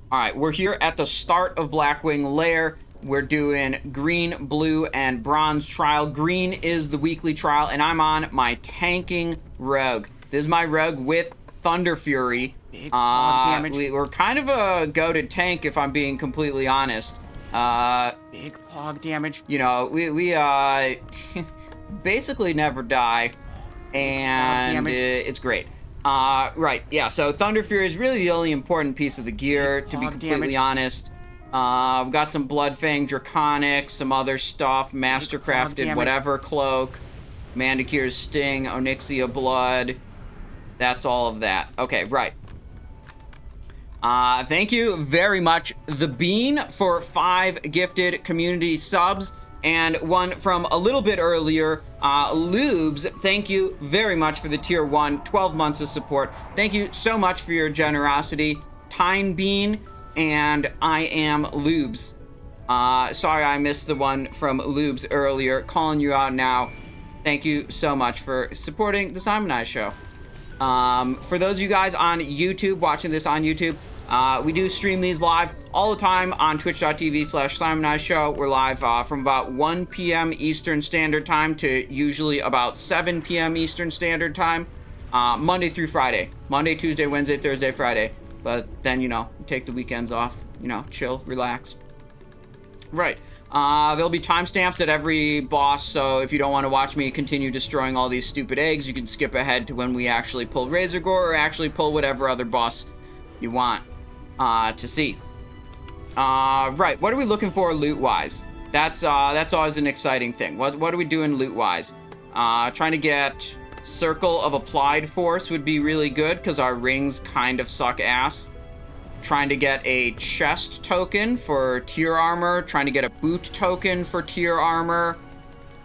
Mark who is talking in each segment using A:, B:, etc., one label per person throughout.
A: All right, we're here at the start of Blackwing Lair. We're doing green, blue, and bronze trial. Green is the weekly trial, and I'm on my tanking rogue. This is my rogue with Thunder Fury.
B: Big fog damage.
A: We're kind of a goated tank, if I'm being completely honest.
B: Big fog damage.
A: You know, we basically never die, and it's great. Right, yeah, so Thunder Fury is really the only important piece of the gear, to be completely honest. We've got some Bloodfang Draconic, some other stuff, Mastercrafted whatever cloak, Manticore's Sting, Onyxia Blood. That's all of that. Okay, right. Thank you very much, The Bean, for 5 gifted community subs. And one from a little bit earlier, Lubes, thank you very much for the tier 1, 12 months of support. Thank you so much for your generosity. Tyne Bean, and I am Lubes. Sorry I missed the one from Lubes earlier. Calling you out now. Thank you so much for supporting the Simon I Show. For those of you guys on YouTube, watching this on YouTube, we do stream these live all the time on twitch.tv/SimonEyeShow. We're live from about 1 p.m. Eastern Standard Time to usually about 7 p.m. Eastern Standard Time, Monday through Friday. Monday, Tuesday, Wednesday, Thursday, Friday. But then, you know, take the weekends off, you know, chill, relax. Right. There'll be timestamps at every boss, so if you don't want to watch me continue destroying all these stupid eggs, you can skip ahead to when we actually pull Razorgore or actually pull whatever other boss you want to see. Right, what are we looking for loot-wise? That's always an exciting thing. What are we doing loot-wise? Trying to get Circle of Applied Force would be really good, because our rings kind of suck ass. Trying to get a chest token for tier armor. Trying to get a boot token for tier armor.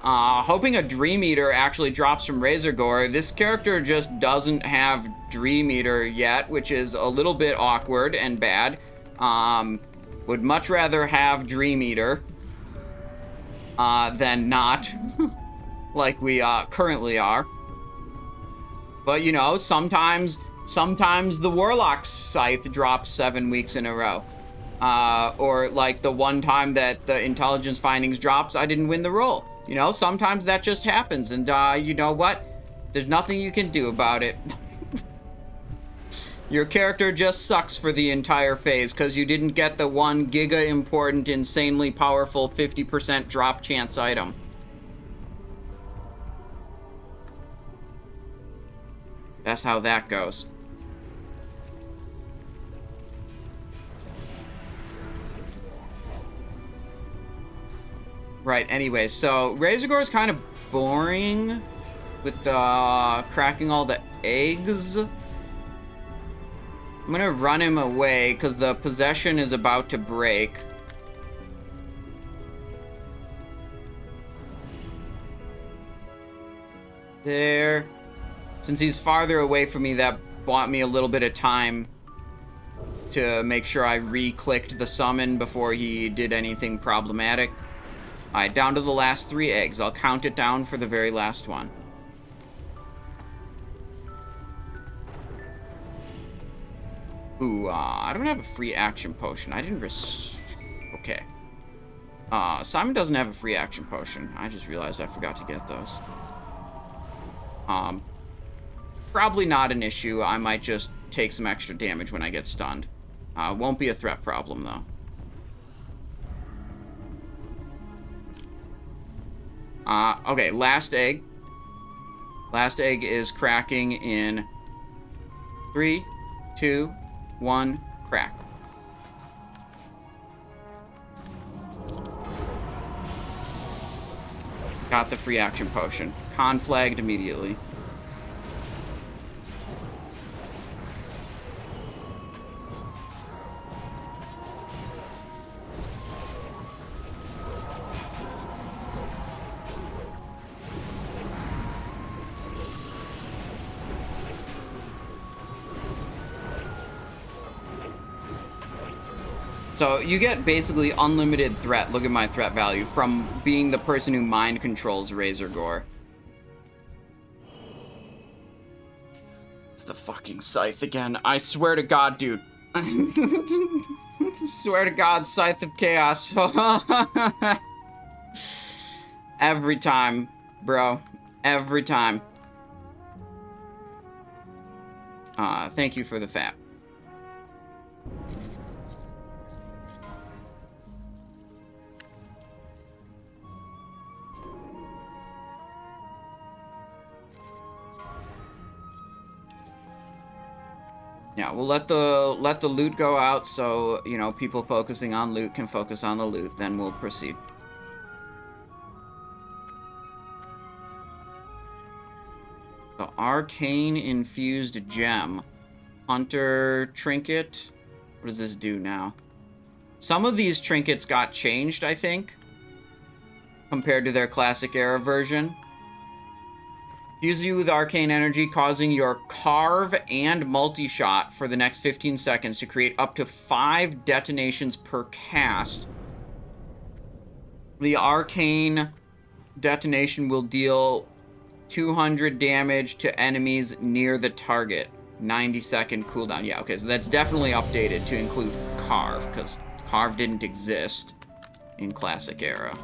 A: Hoping a Dream Eater actually drops from Razorgore. This character just doesn't have Dream Eater yet, which is a little bit awkward and bad. Would much rather have Dream Eater than not, like we currently are. But, you know, sometimes the Warlock Scythe drops 7 weeks in a row. Or, like, the one time that the Intelligence Findings drops, I didn't win the roll. You know, sometimes that just happens, and, you know what? There's nothing you can do about it. Your character just sucks for the entire phase, because you didn't get the one giga-important, insanely powerful 50% drop chance item. That's how that goes. Right, anyway, so Razorgore is kind of boring with cracking all the eggs. I'm gonna run him away because the possession is about to break. There. Since he's farther away from me, that bought me a little bit of time to make sure I re-clicked the summon before he did anything problematic. Alright, down to the last 3 eggs. I'll count it down for the very last one. Ooh, I don't have a free action potion. I didn't okay. Simon doesn't have a free action potion. I just realized I forgot to get those. Probably not an issue. I might just take some extra damage when I get stunned. Won't be a threat problem, though. Okay, last egg. Last egg is cracking in 3, 2, 1, crack. Got the free action potion. Conflagged immediately. So you get basically unlimited threat, look at my threat value, from being the person who mind controls Razorgore. It's the fucking scythe again. I swear to God, dude. Swear to God, Scythe of Chaos. Every time, bro. Every time. Thank you for the fap. Yeah, we'll let the loot go out so, you know, people focusing on loot can focus on the loot, then we'll proceed. The arcane infused gem. Hunter trinket. What does this do now? Some of these trinkets got changed, I think, compared to their classic era version. Fuse you with arcane energy, causing your carve and multi-shot for the next 15 seconds to create up to 5 detonations per cast. The arcane detonation will deal 200 damage to enemies near the target. 90-second cooldown. Yeah, okay, so that's definitely updated to include carve, because carve didn't exist in classic era.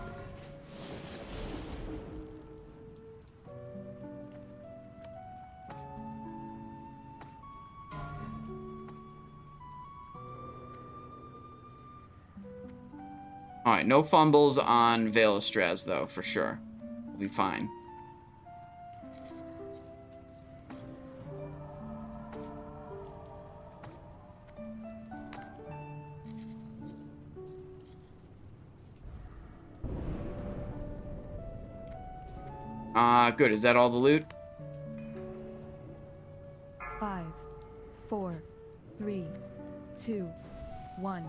A: Alright, no fumbles on Vaelestrasz, though, for sure. We'll be fine. Good. Is that all the loot?
C: 5, 4, 3, 2, 1.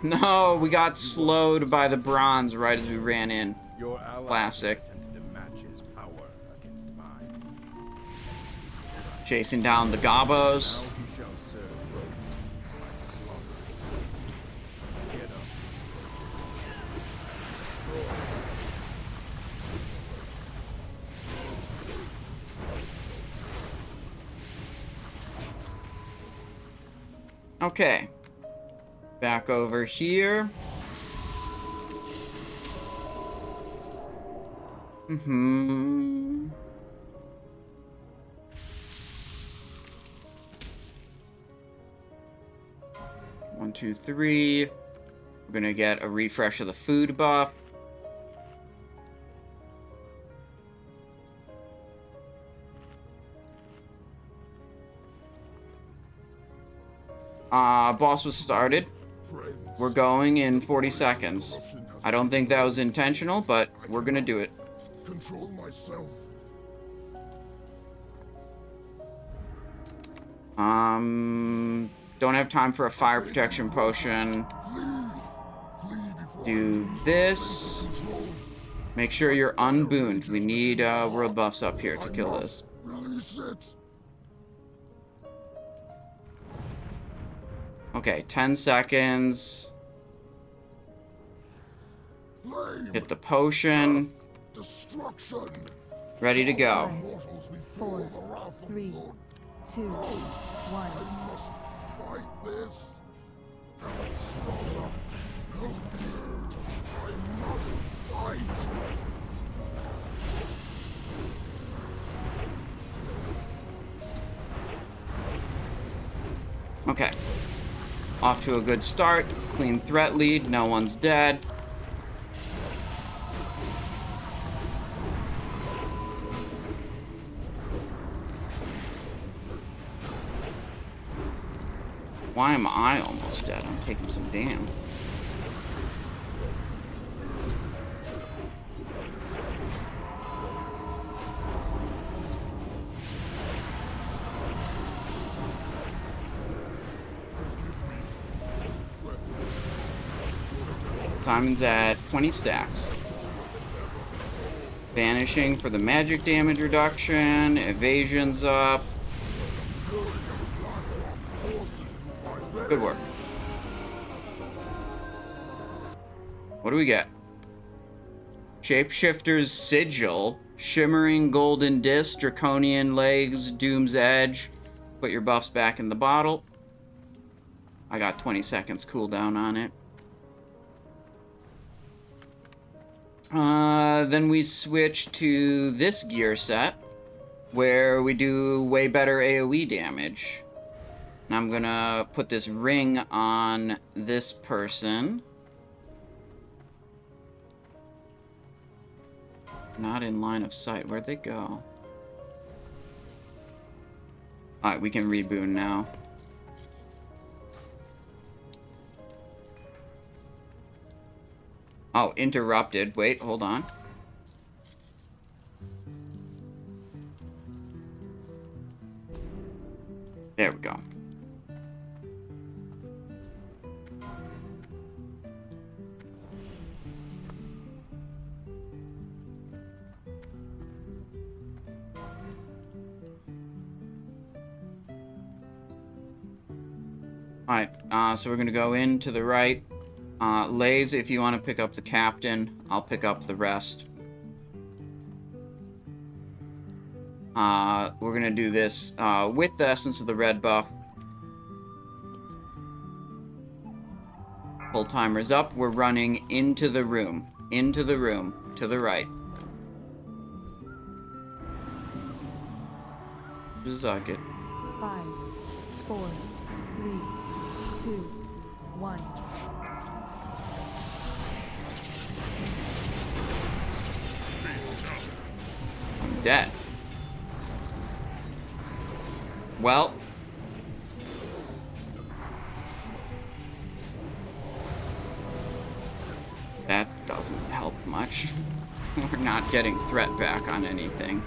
A: No, we got slowed by the bronze right as we ran in.
D: Your ally
A: Classic.
D: attempted to match his power against mine.
A: Chasing down the gobos.
D: Now he shall serve Rome by slaughter. Get up.
A: Okay. Back over here. Mm-hmm. One, two, three. We're gonna get a refresh of the food buff. Boss was started. We're going in 40 seconds. I don't think that was intentional, but we're gonna do it.
D: Control myself.
A: Don't have time for a fire protection potion. Do this. Make sure you're unbooned. We need world buffs up here to kill this. Okay, 10 seconds. Hit the potion. Ready to go.
C: 4, 3, 2, 1.
A: Okay. Off to a good start. Clean threat lead. No one's dead. Why am I almost dead? I'm taking some damn. Simon's at 20 stacks. Vanishing for the magic damage reduction. Evasion's up. Good work. What do we get? Shapeshifter's Sigil. Shimmering Golden Disc. Draconian Legs. Doom's Edge. Put your buffs back in the bottle. I got 20 seconds cooldown on it. Then we switch to this gear set, where we do way better AoE damage. And I'm gonna put this ring on this person. Not in line of sight. Where'd they go? Alright, we can reboot now. Oh, interrupted. Wait, hold on. There we go. Alright, so we're gonna go in to the right. Lays, if you want to pick up the captain, I'll pick up the rest. We're gonna do this with the Essence of the Red buff. Full timer's up. We're running into the room. Into the room. To the right. Zug it.
C: 5, 4, 3, 2, 1.
A: I'm dead. Well. That doesn't help much. We're not getting threat back on anything.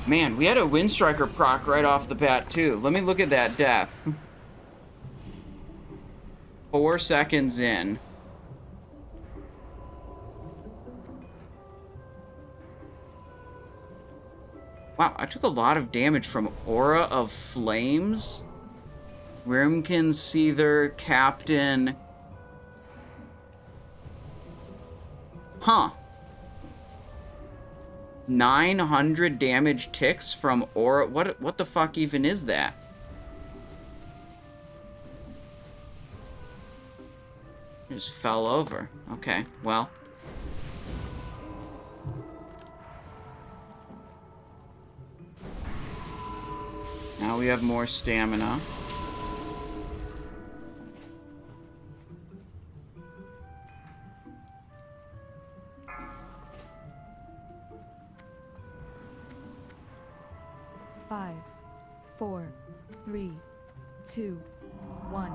A: Man, we had a Windstriker proc right off the bat, too. Let me look at that death. 4 seconds in. Wow, I took a lot of damage from Aura of Flames. Wyrmkin, Seether, Captain. Huh. 900 damage ticks from Aura. What the fuck even is that? Just fell over. Okay, well. Now we have more stamina.
C: Five, 4, 3, 2, 1.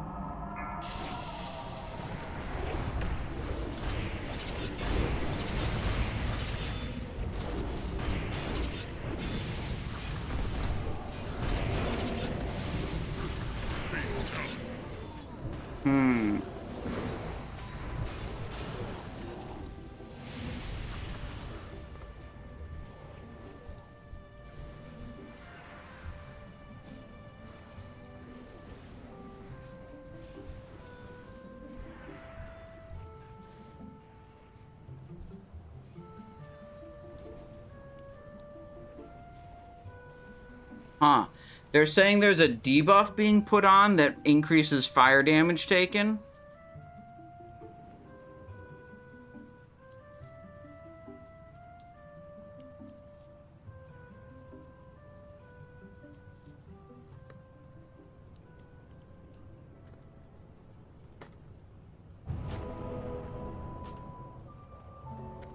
A: Huh. They're saying there's a debuff being put on that increases fire damage taken.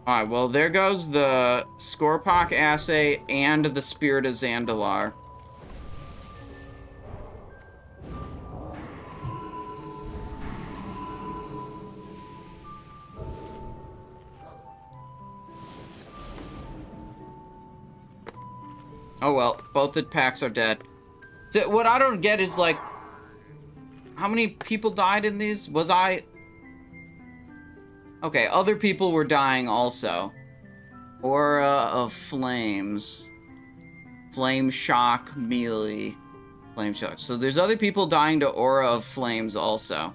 A: Alright, well, there goes the Scorpok Assay and the Spirit of Zandalar. Oh well, both the packs are dead. So what I don't get is, like, how many people died in these? Was I... Okay, other people were dying also. Aura of Flames. Flame shock, melee. Flame shock. So there's other people dying to Aura of Flames also.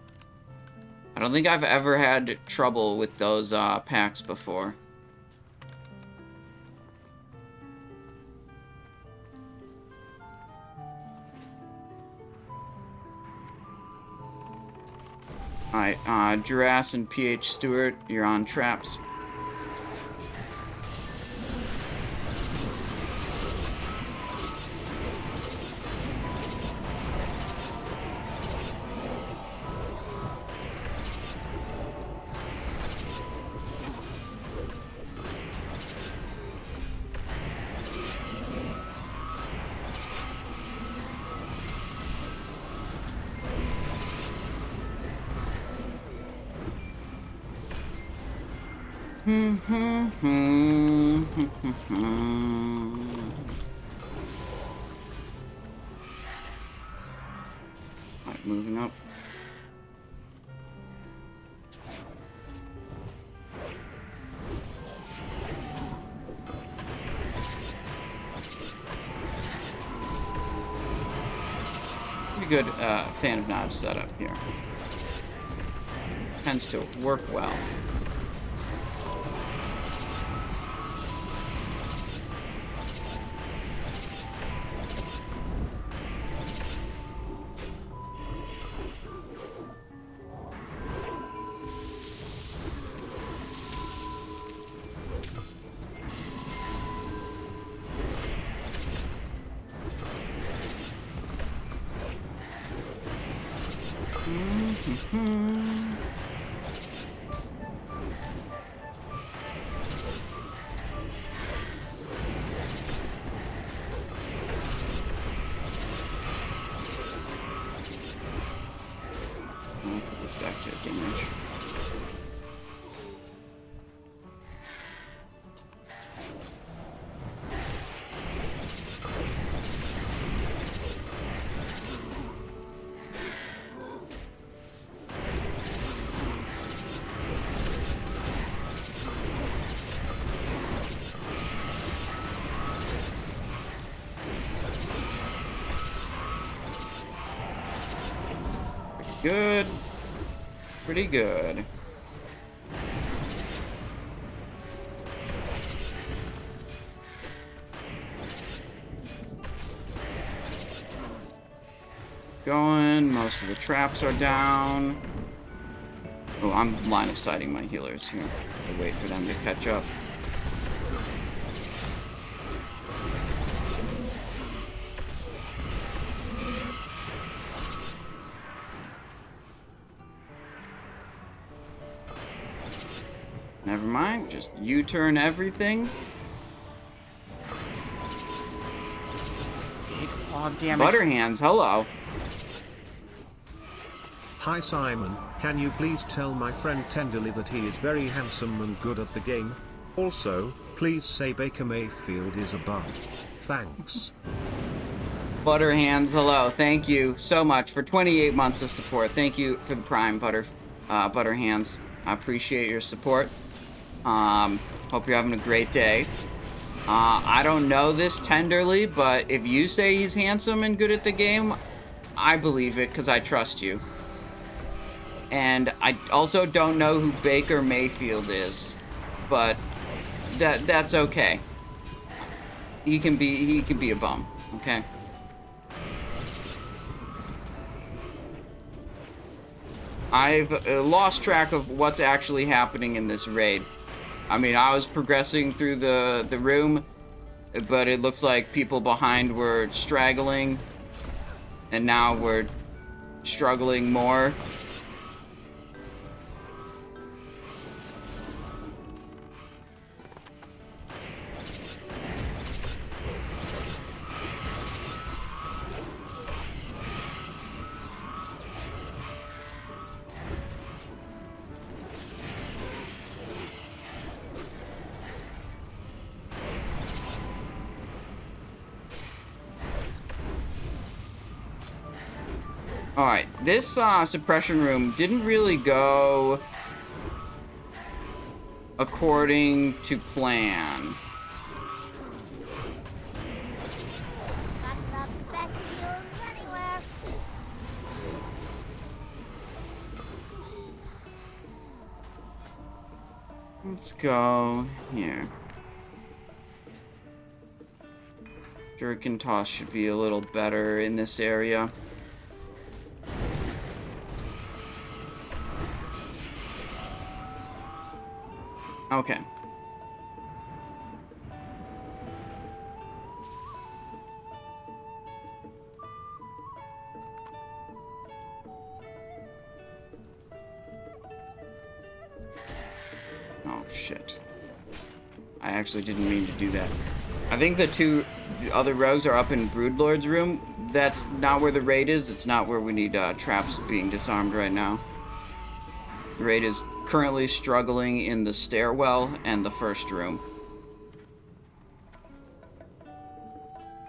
A: I don't think I've ever had trouble with those packs before. Alright, Jurass and PH Stewart, you're on traps. Alright, moving up. Pretty good fan of knives setup here. Tends to work well. I'll put this back to damage. Good. Pretty good. Going. Most of the traps are down. Oh, I'm line of sighting my healers here. I wait for them to catch up. Never mind, just U-turn everything.
B: Big clog damage.
A: Butterhands, hello.
E: Hi Simon, can you please tell my friend tenderly that he is very handsome and good at the game? Also, please say Baker Mayfield is a bum. Thanks.
A: Butterhands, hello. Thank you so much for 28 months of support. Thank you for the Prime, Butterhands. I appreciate your support. Hope you're having a great day. I don't know this tenderly, but if you say he's handsome and good at the game, I believe it because I trust you. And I also don't know who Baker Mayfield is, but that's okay. He can be a bum, okay? I've lost track of what's actually happening in this raid. I mean, I was progressing through the room, but it looks like people behind were straggling, and now we're struggling more. Alright, this suppression room didn't really go according to plan. Let's go here. Jerkin Toss should be a little better in this area. Okay. Oh, shit. I actually didn't mean to do that. I think the other rogues are up in Broodlord's room. That's not where the raid is. It's not where we need traps being disarmed right now. The raid is currently struggling in the stairwell and the first room.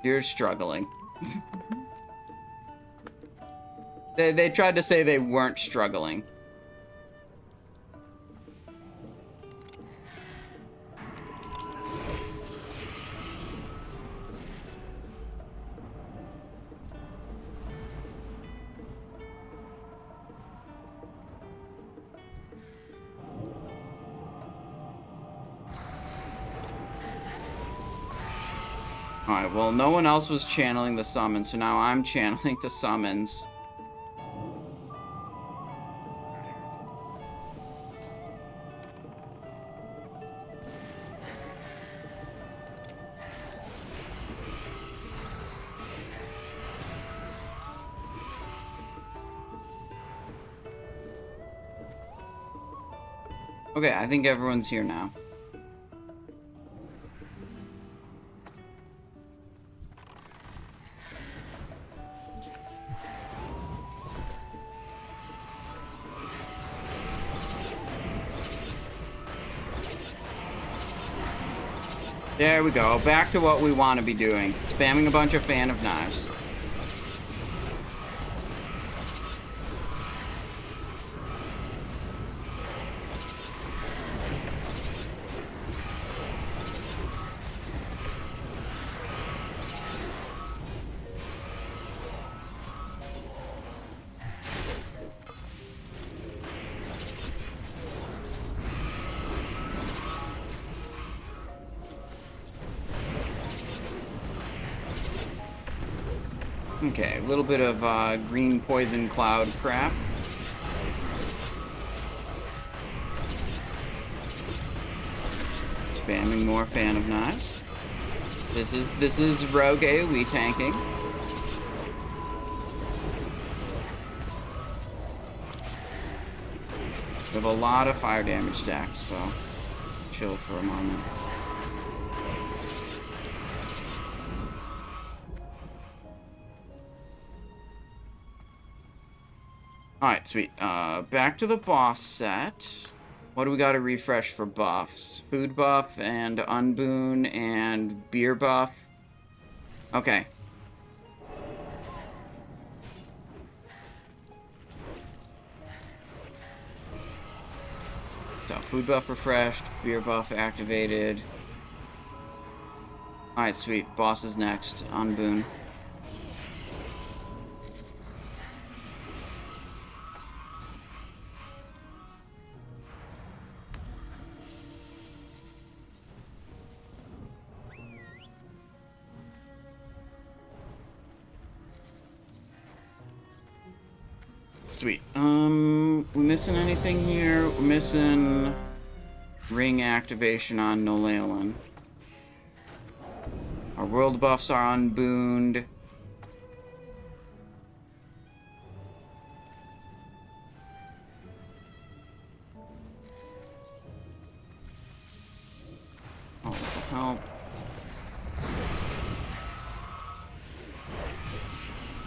A: You're struggling. They tried to say they weren't struggling. Alright, well, no one else was channeling the summons, so now I'm channeling the summons. Okay, I think everyone's here now. There we go. Back to what we want to be doing. Spamming a bunch of Fan of Knives. Okay, a little bit of green poison cloud crap. Spamming more Fan of Knives. This is rogue AoE tanking. We have a lot of fire damage stacks, so chill for a moment. Alright, sweet. Back to the boss set. What do we got to refresh for buffs? Food buff and unboon and beer buff. Okay. So, food buff refreshed, beer buff activated. Alright, sweet. Boss is next. Unboon. Sweet. We missing anything here? We're missing ring activation on Noleolin. Our world buffs are unbooned. Oh, what the hell?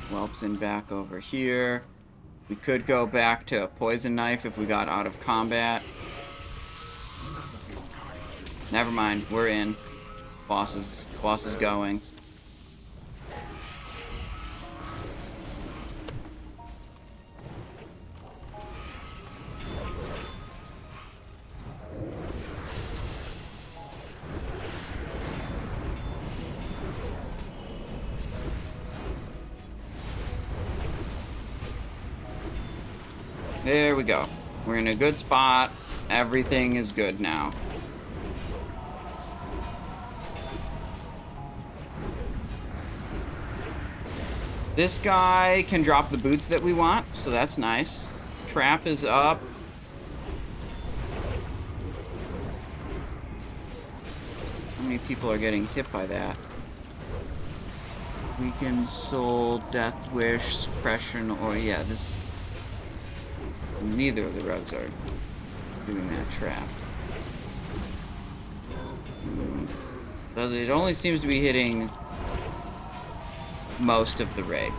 A: Whelps in back over here. We could go back to a poison knife if we got out of combat. Never mind, we're in. Boss is going. There we go. We're in a good spot. Everything is good now. This guy can drop the boots that we want, so that's nice. Trap is up. How many people are getting hit by that? Weakened Soul, Death Wish, Suppression, or yeah, this... Neither of the rogues are doing that trap. It only seems to be hitting most of the raid.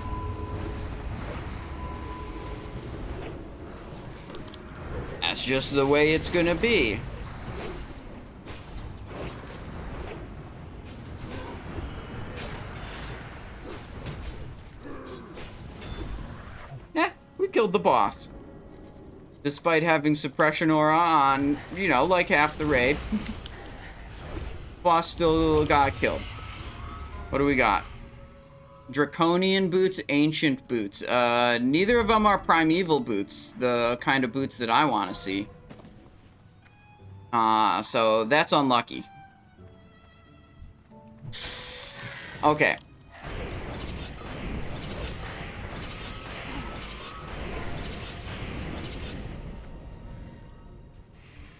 A: That's just the way it's gonna be. We killed the boss. Despite having suppression aura on, you know, like half the raid. Boss still got killed. What do we got? Draconian boots, ancient boots. Neither of them are primeval boots, the kind of boots that I want to see. So that's unlucky. Okay.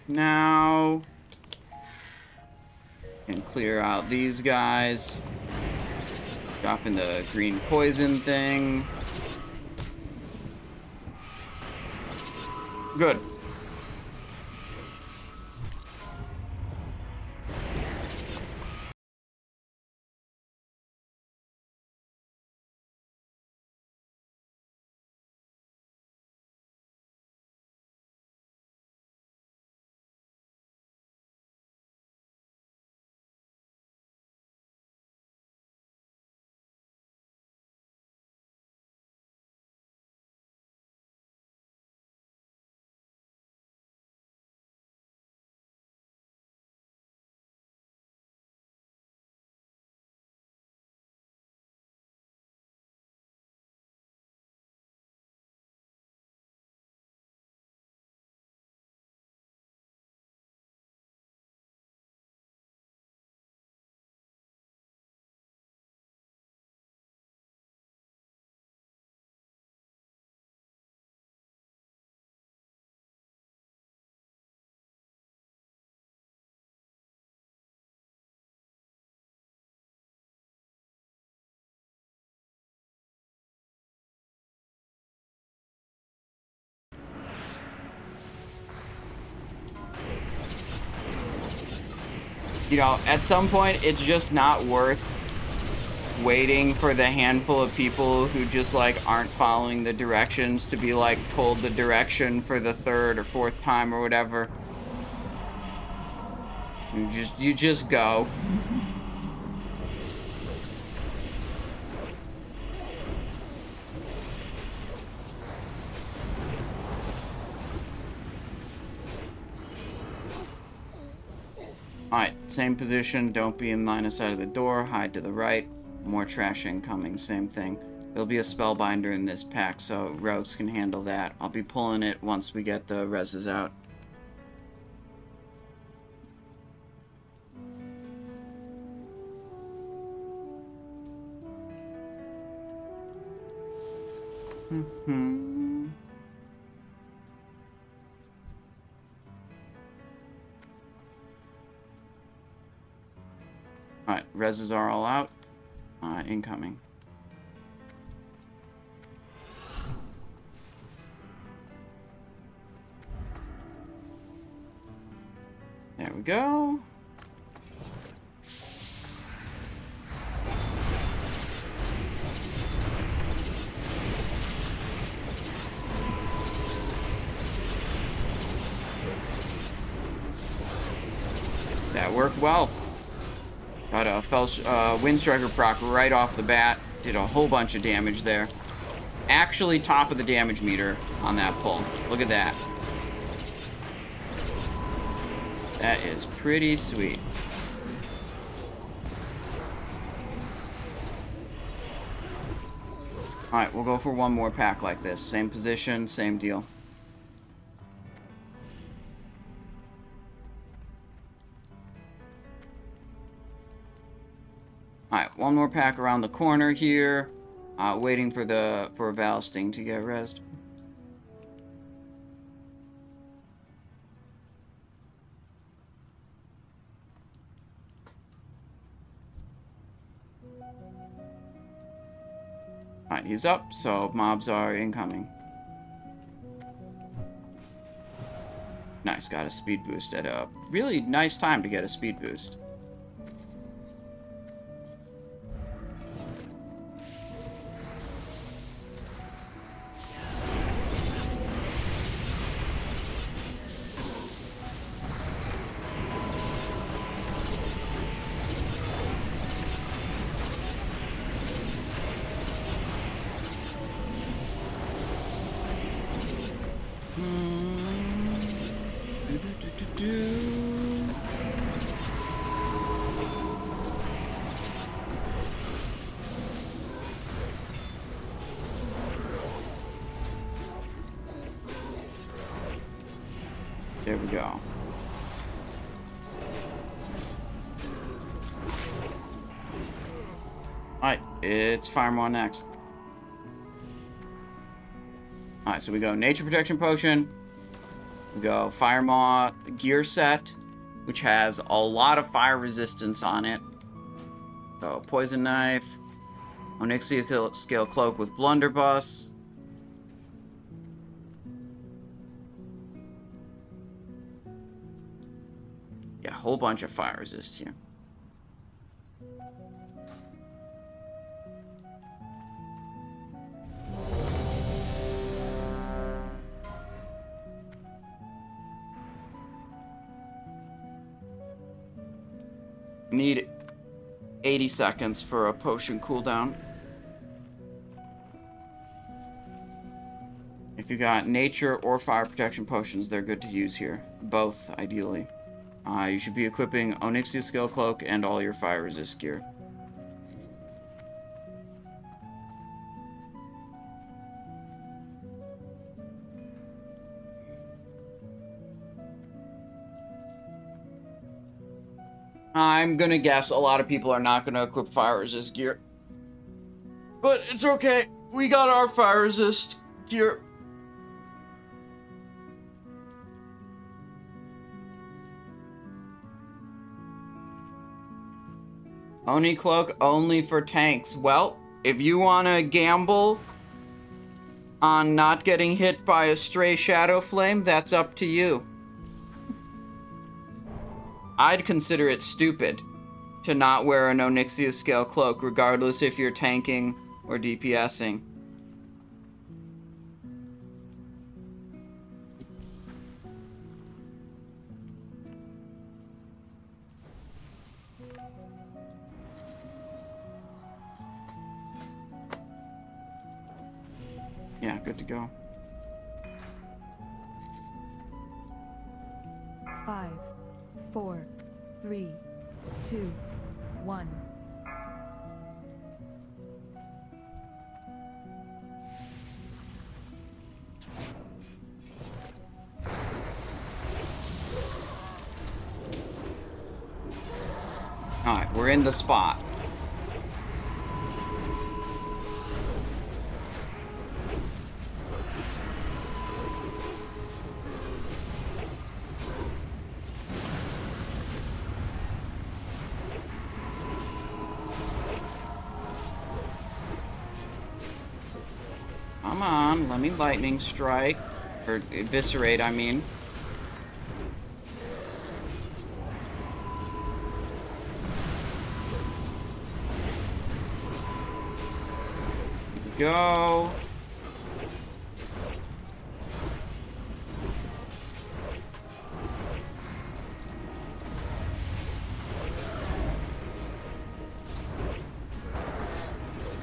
A: Now, can clear out these guys. Dropping the green poison thing. Good. You know, at some point, it's just not worth waiting for the handful of people who just, like, aren't following the directions to be, like, told the direction for the third or fourth time or whatever. You just go. Alright, same position, don't be in line of sight of the door, hide to the right. More trash incoming, same thing. There'll be a spellbinder in this pack, so rogues can handle that. I'll be pulling it once we get the reses out. Alright, reses are all out. Incoming. There we go. That worked well. Got a Windstriker proc right off the bat. Did a whole bunch of damage there. Actually top of the damage meter on that pull. Look at that. That is pretty sweet. Alright, we'll go for one more pack like this. Same position, same deal. Alright, one more pack around the corner here. Waiting for Valsting to get rezzed. Alright, he's up, so mobs are incoming. Nice, got a speed boost at a really nice time to get a speed boost. There we go. Alright, it's Firemaw next. Alright, so we go Nature Protection Potion. We go Firemaw gear set, which has a lot of fire resistance on it. So Poison Knife, Onyxia Scale Cloak with Blunderbuss. Yeah, a whole bunch of fire resist here. Need 80 seconds for a potion cooldown. If you got nature or fire protection potions, they're good to use here. Both, ideally. You should be equipping Onyxia Scale Cloak and all your fire resist gear. I'm gonna guess a lot of people are not gonna equip fire resist gear. But it's okay. We got our fire resist gear. Oni Cloak only for tanks. Well, if you wanna gamble on not getting hit by a stray Shadow Flame, that's up to you. I'd consider it stupid to not wear an Onyxia Scale Cloak, regardless if you're tanking or DPSing. Yeah, good to go.
C: 5, 4, 3, 2, 1.
A: Alright, we're in the spot. Come on, let me lightning strike. Or eviscerate, I mean. Go.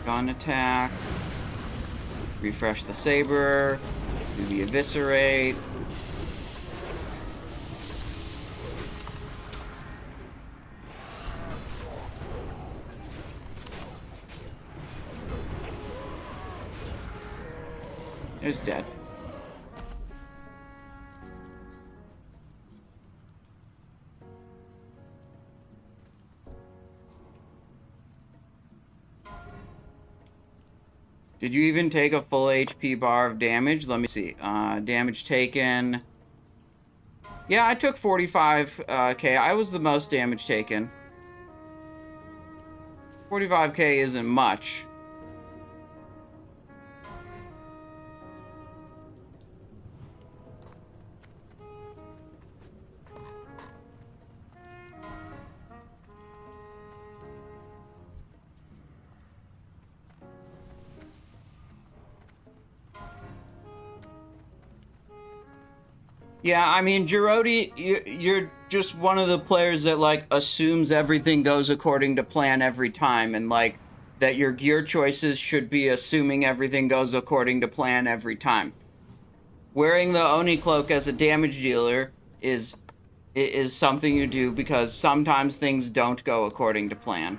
A: Gun attack. Refresh the saber. Do the eviscerate. It's dead. Did you even take a full HP bar of damage? Let me see. Damage taken. Yeah, I took 45k. I was the most damage taken. 45k isn't much. Yeah, I mean, Girodi, you're just one of the players that, like, assumes everything goes according to plan every time, and, like, that your gear choices should be assuming everything goes according to plan every time. Wearing the Oni cloak as a damage dealer is something you do because sometimes things don't go according to plan.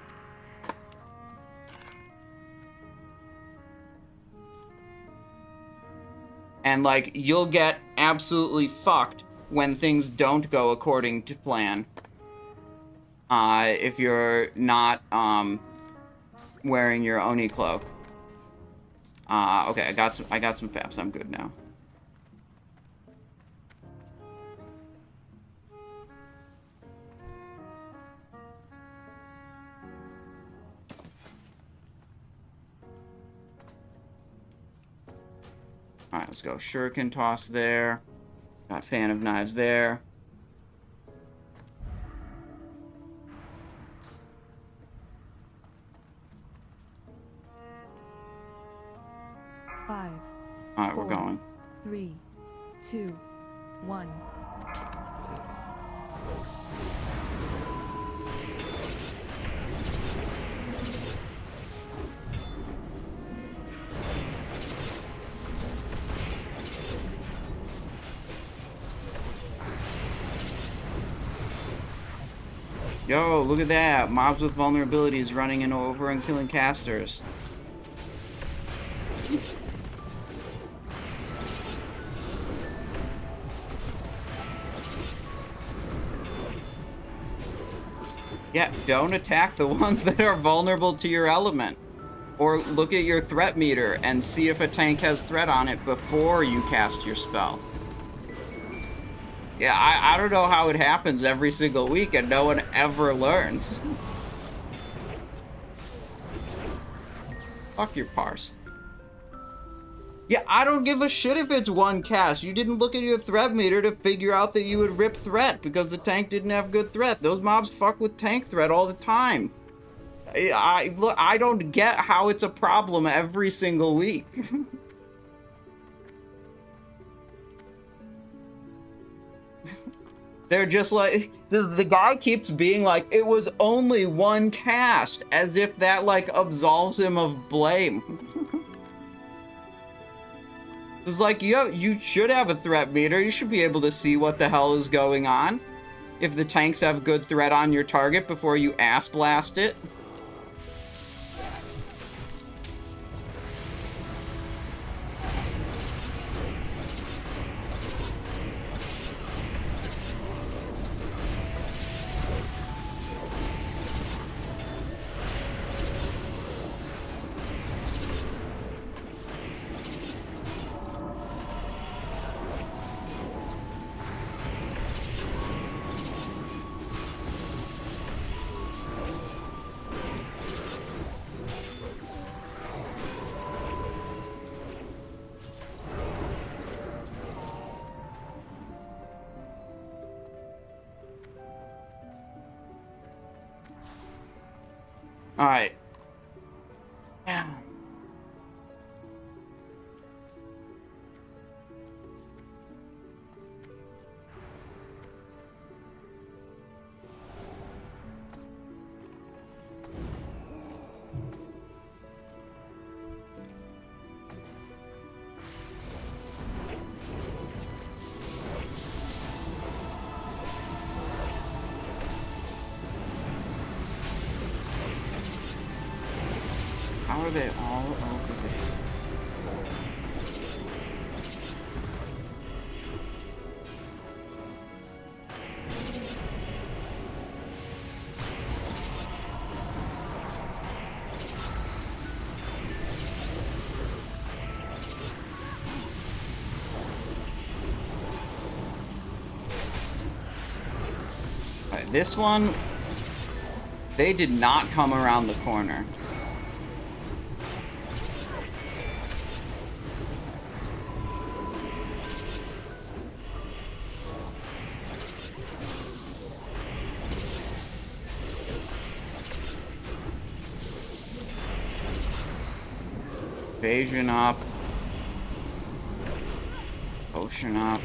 A: And, like, you'll get absolutely fucked when things don't go according to plan. If you're not, wearing your Oni cloak. Okay, I got some faps. I'm good now. Alright, let's go. Shuriken toss there. Got Fan of Knives there.
C: Five.
A: Alright, we're going.
C: 3, 2, 1.
A: Yo, look at that. Mobs with vulnerabilities running in over and killing casters. Yeah, don't attack the ones that are vulnerable to your element. Or look at your threat meter and see if a tank has threat on it before you cast your spell. Yeah, I don't know how it happens every single week and no one ever learns. Fuck your parse. Yeah, I don't give a shit if it's one cast. You didn't look at your threat meter to figure out that you would rip threat because the tank didn't have good threat. Those mobs fuck with tank threat all the time. I don't get how it's a problem every single week. They're just like, the guy keeps being like, it was only one cast, as if that, like, absolves him of blame. It's like, you should have a threat meter. You should be able to see what the hell is going on. If the tanks have good threat on your target before you ass blast it. All right. Yeah. How are they all over there? This one, they did not come around the corner. Evasion up. Potion up.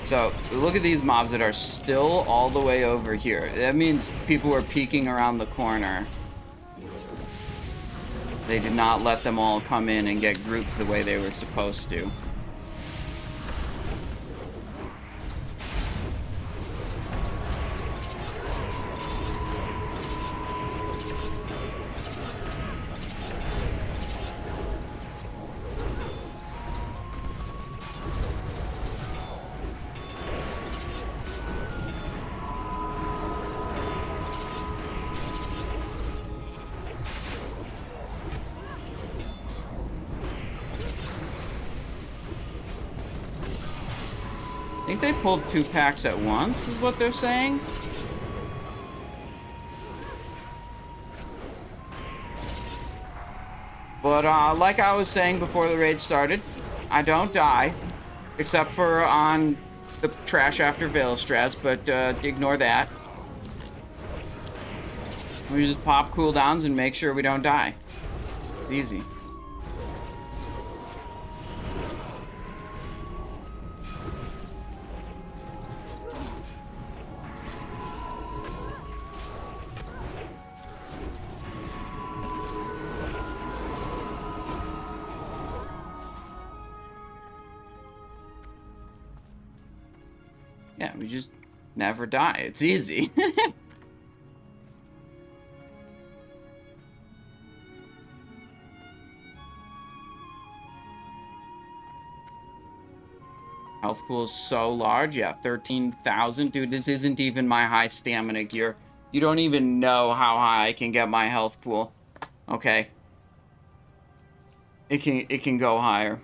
A: So, look at these mobs that are still all the way over here. That means people were peeking around the corner. They did not let them all come in and get grouped the way they were supposed to. I think they pulled 2 packs at once, is what they're saying. But, like I was saying before the raid started, I don't die. Except for on the trash after Vaelestrasz, but, ignore that. We just pop cooldowns and make sure we don't die. It's easy. Yeah, we just never die. It's easy. Health pool is so large. Yeah, 13,000. Dude, this isn't even my high stamina gear. You don't even know how high I can get my health pool. Okay. It can go higher.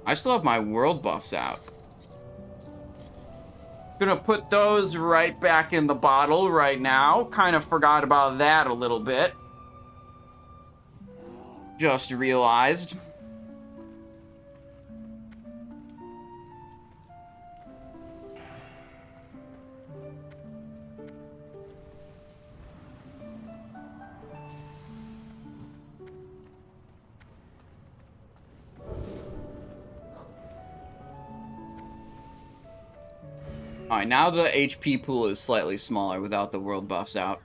A: I still have my world buffs out. Gonna put those right back in the bottle right now. Kind of forgot about that a little bit. Just realized. Alright, now the HP pool is slightly smaller without the world buffs out.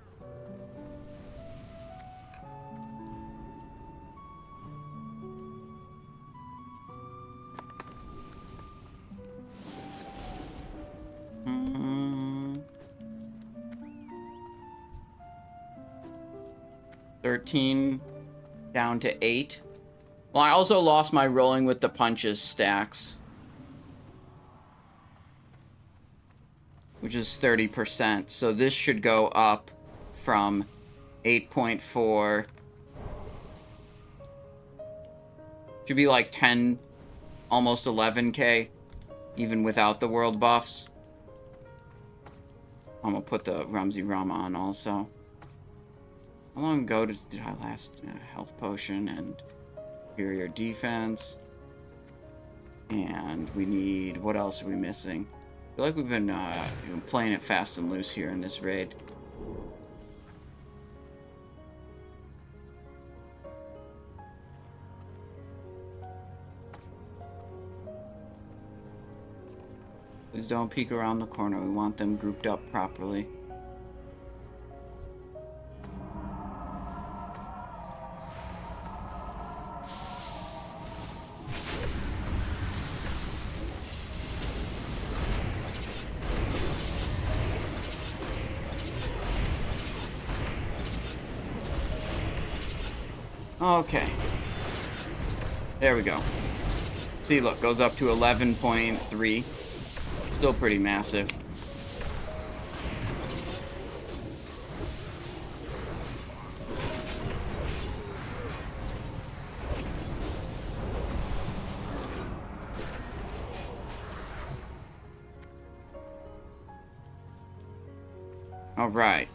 A: Hmm. 13 down to 8. Well, I also lost my rolling with the punches stacks, which is 30%. So this should go up from 8.4. Should be like 10, almost 11k, even without the world buffs. I'm gonna put the Rumsy Rum on also. How long ago did I last health potion and superior defense? And we need, what else are we missing? I feel like we've been playing it fast and loose here in this raid. Please don't peek around the corner. We want them grouped up properly. Okay. There we go. See, look, goes up to 11.3. Still pretty massive. All right.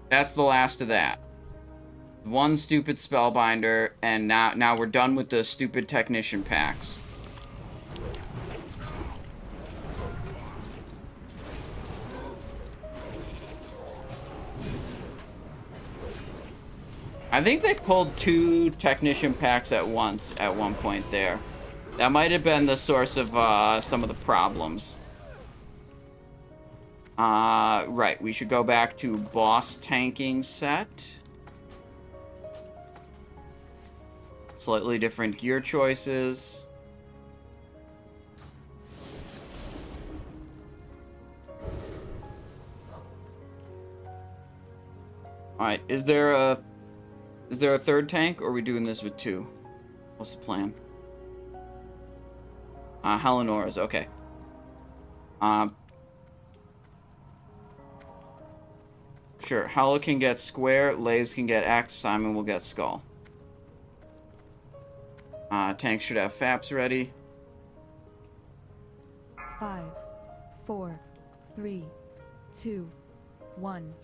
A: That's the last of that. One stupid spellbinder, and now we're done with the stupid technician packs. I think they pulled 2 technician packs at once at one point there. That might have been the source of some of the problems. Right, we should go back to boss tanking set. Slightly different gear choices. Alright, is there a third tank, or are we doing this with 2? What's the plan? Helenor's, okay. Sure, Hela can get square, Lays can get X, Simon will get skull. Tanks should have FAPs ready.
C: 5, 4, 3, 2, 1.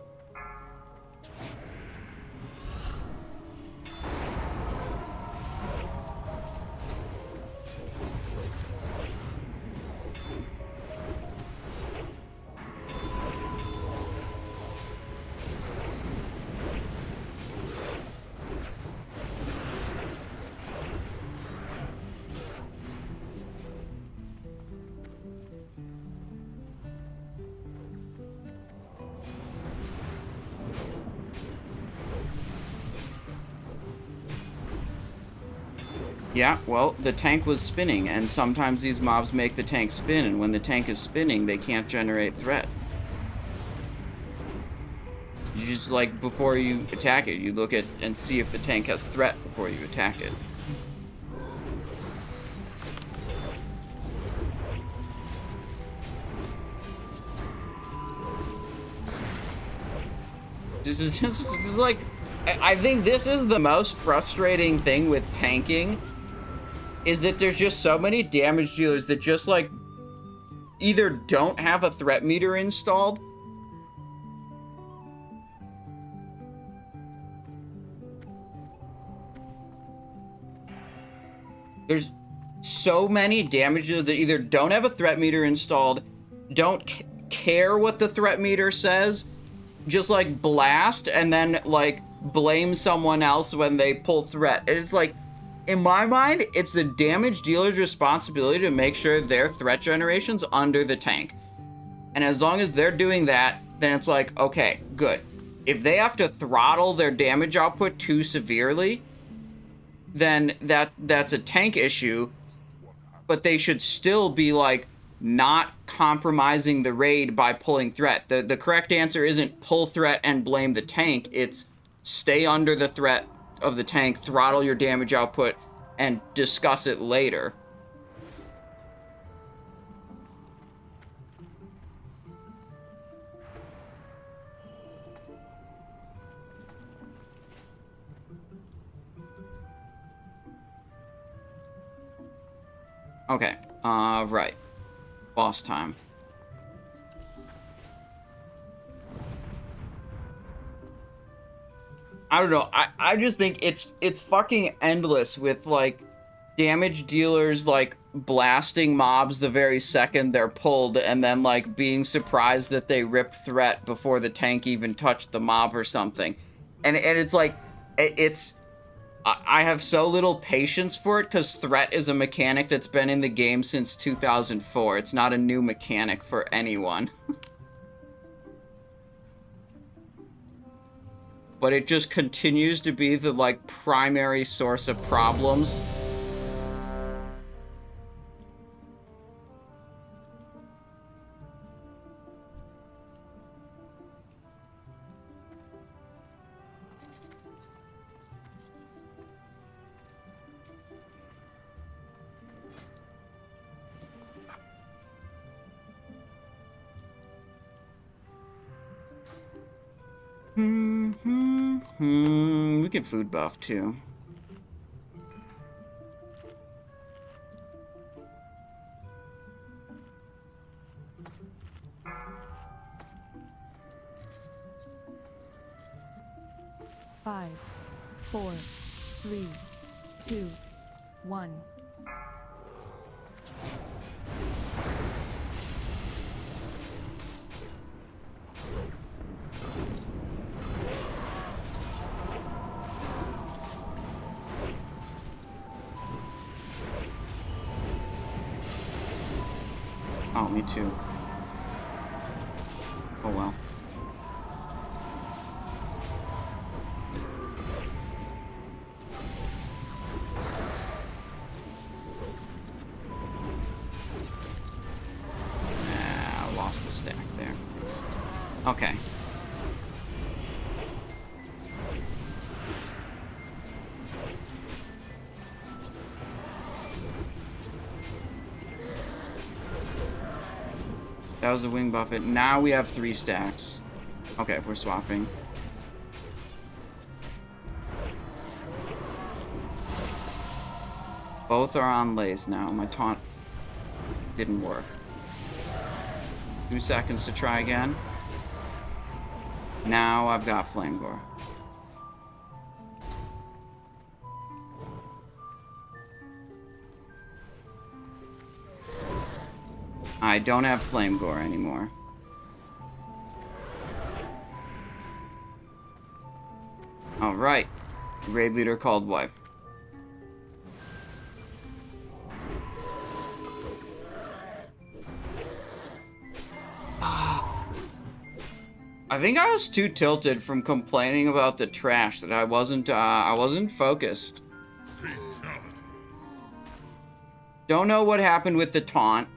A: Yeah, well, the tank was spinning, and sometimes these mobs make the tank spin, and when the tank is spinning, they can't generate threat. You just, like, before you attack it, you look at and see if the tank has threat before you attack it. This is just, like, I think this is the most frustrating thing with tanking, is that there's just so many damage dealers that just, like, either don't have a threat meter installed, there's so many damage dealers that either don't have a threat meter installed, don't care what the threat meter says, just, like, blast, and then, like, blame someone else when they pull threat. And it's like, in my mind, it's the damage dealer's responsibility to make sure their threat generation's under the tank. And as long as they're doing that, then it's like, okay, good. If they have to throttle their damage output too severely, then that's a tank issue, but they should still be, like, not compromising the raid by pulling threat. The correct answer isn't pull threat and blame the tank, it's stay under the threat of the tank, throttle your damage output, and discuss it later. Okay, right. Boss time. I don't know. I just think it's fucking endless with, like, damage dealers, like, blasting mobs the very second they're pulled, and then, like, being surprised that they rip threat before the tank even touched the mob or something. And it's like, I have so little patience for it, because threat is a mechanic that's been in the game since 2004. It's not a new mechanic for anyone. But it just continues to be the, like, primary source of problems. We can food buff too.
C: 5, 4, 3, 2, 1.
A: Oh, me too. Oh well. Ah, I lost the stack there. Okay. That was a wing buffet. Now we have 3 stacks. Okay, we're swapping. Both are on lays now. My taunt didn't work. 2 seconds to try again. Now I've got Flamegor. I don't have Flamegor anymore. Alright. Raid leader called wife. I think I was too tilted from complaining about the trash that I wasn't focused.
D: Fatality.
A: Don't know what happened with the taunt.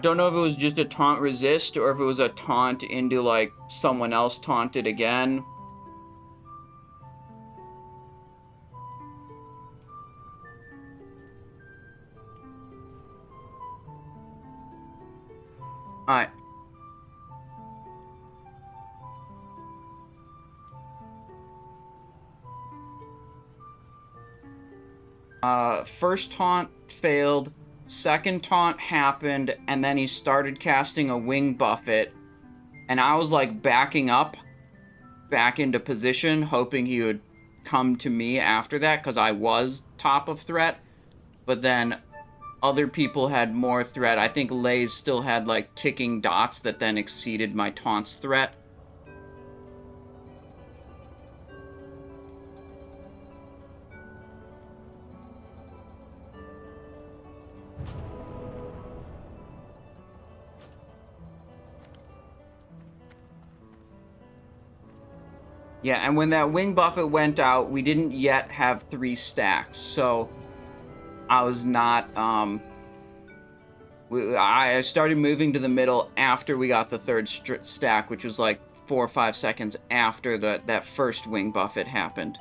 A: Don't know if it was just a taunt resist or if it was a taunt into, like, someone else taunted again. Alright. First taunt failed. Second taunt happened, and then he started casting a wing buffet, and I was like backing up back into position, hoping he would come to me after that, because I was top of threat, but then other people had more threat. I think Lays still had like ticking dots that then exceeded my taunt's threat. Yeah, and when that wing buffet went out, we didn't yet have 3 stacks, so I was not, I started moving to the middle after we got the 3rd stack, which was like 4 or 5 seconds after that first wing buffet happened.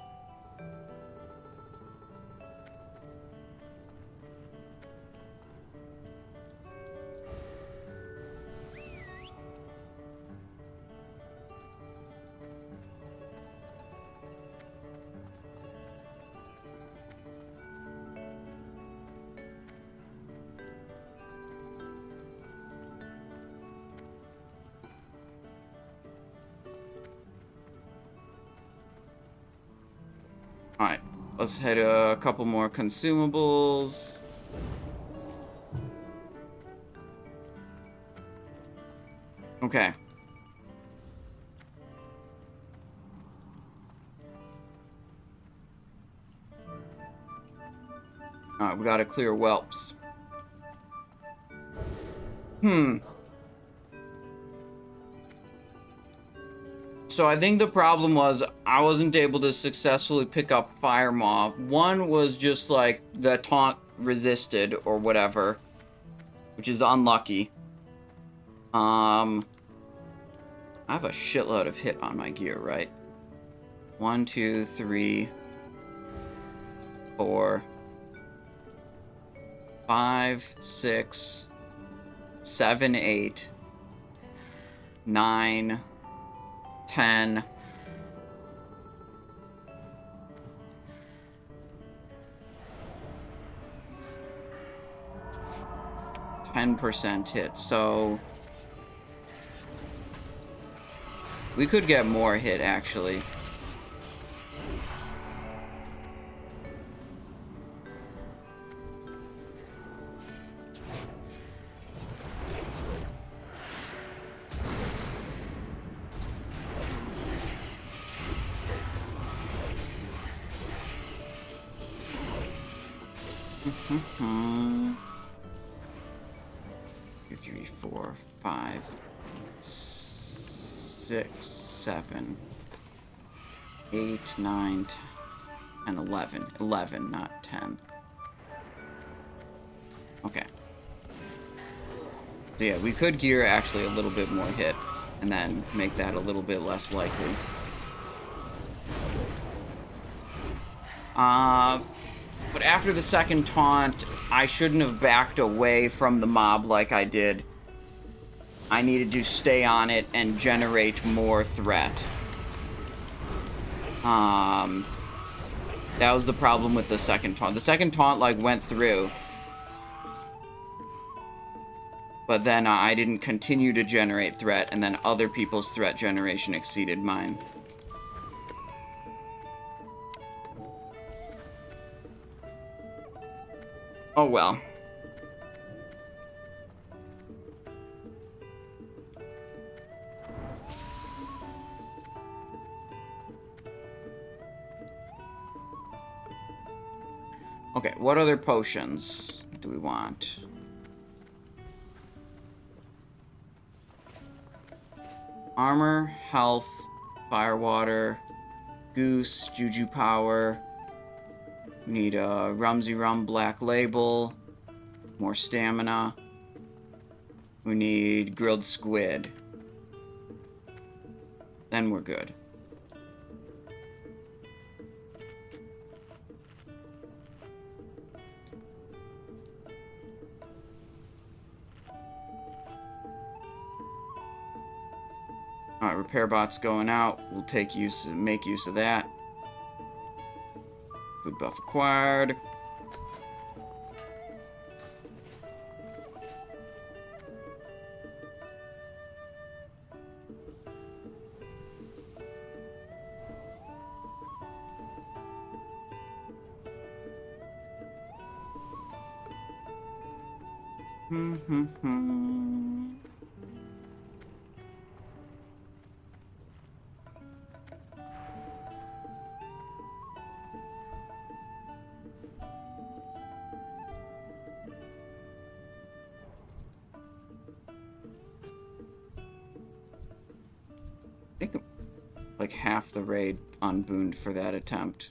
A: Alright, let's hit a couple more consumables. Okay. Alright, we gotta clear whelps. So I think the problem was I wasn't able to successfully pick up Firemaw. One was just like the taunt resisted or whatever, which is unlucky. I have a shitload of hit on my gear, right? 1, 2, 3, 4, 5, 6, 7, 8, 9, 10. 10% hit, so we could get more hit, actually. Two, 3, 4, 5, 6, 7, 8, 9, 10, 11. 11, not 10. Okay. So yeah, we could gear actually a little bit more hit, and then make that a little bit less likely. But after the second taunt, I shouldn't have backed away from the mob like I did. I needed to stay on it and generate more threat. That was the problem with the second taunt. The second taunt, like, went through. But then I didn't continue to generate threat, and then other people's threat generation exceeded mine. Oh well. Okay, what other potions do we want? Armor, health, firewater, goose, juju power. We need a Rumsy Rum Black Label, more stamina. We need grilled squid. Then we're good. Alright, repair bot's going out. We'll make use of that. Food buff acquired. I think like half the raid unbooned for that attempt.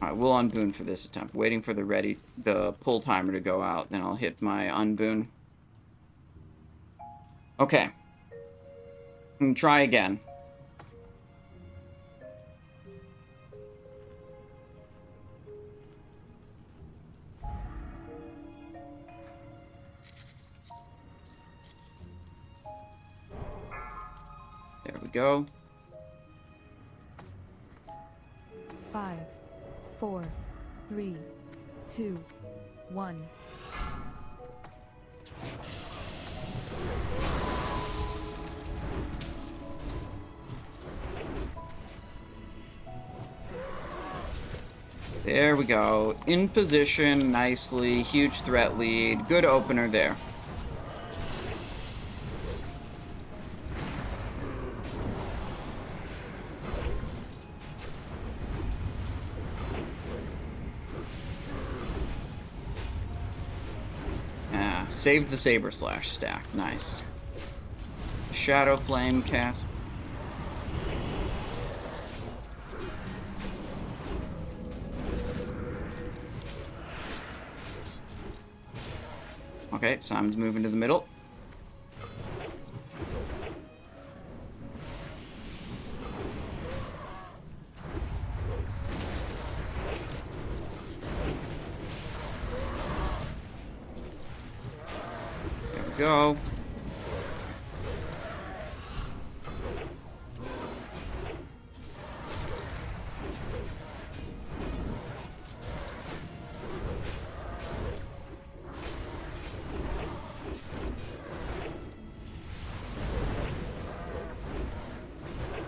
A: Alright, we'll unboon for this attempt. Waiting for the pull timer to go out, then I'll hit my unboon. Okay. Try again. There we go.
C: 5, 4, 3, 2, 1.
A: There we go. In position, nicely. Huge threat lead. Good opener there. Saved the Saber Slash stack. Nice. Shadow Flame cast. Okay, Simon's moving to the middle. Go.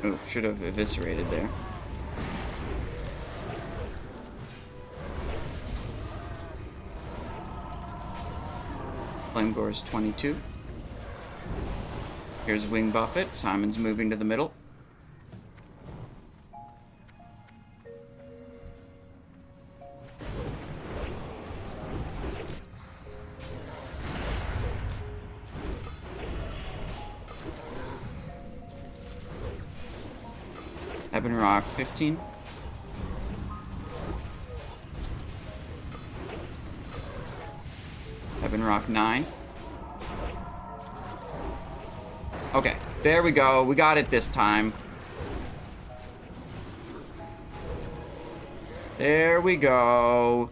A: Oh, should have eviscerated there. Flamegore's 22. Here's Wing Buffet. Simon's moving to the middle. Ebonroc 15. Ebonroc 9. Okay, there we go. We got it this time. There we go.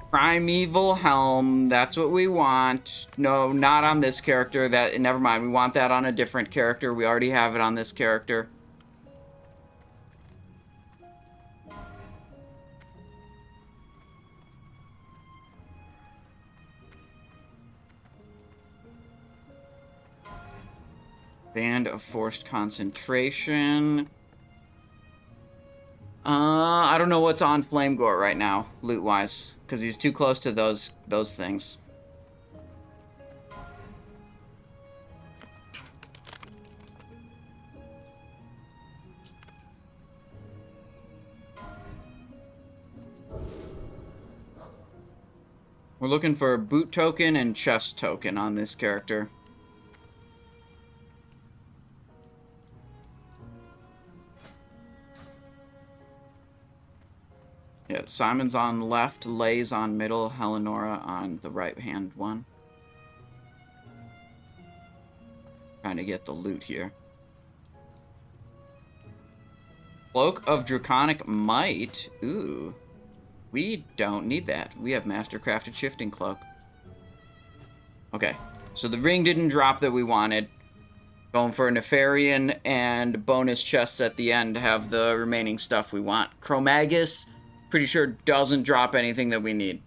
A: Primeval Helm. That's what we want. No, not on this character. Never mind. We want that on a different character. We already have it on this character. Band of Forced Concentration. I don't know what's on Flamegore right now, loot-wise, because he's too close to those things. We're looking for a boot token and chest token on this character. Yeah, Simon's on left, Lay's on middle, Helenora on the right-hand one. Trying to get the loot here. Cloak of Draconic Might. Ooh. We don't need that. We have Mastercrafted Shifting Cloak. Okay, so the ring didn't drop that we wanted. Going for a Nefarian and bonus chests at the end to have the remaining stuff we want. Chromaggus, pretty sure doesn't drop anything that we need.